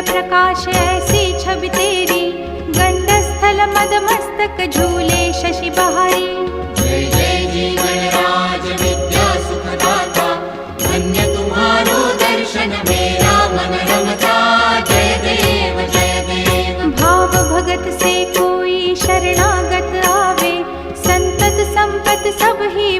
प्रकाश ऐसी छवि तेरी, गंडस्थल मद मस्तक झूले शशि बहारी। जय जय जीवन राज विद्या सुखदाता, धन्य तुम्हारो दर्शन मेरा मन रमता। जय देव जय देव। भाव भगत से कोई शरणागत आवे, संतत संपत सब ही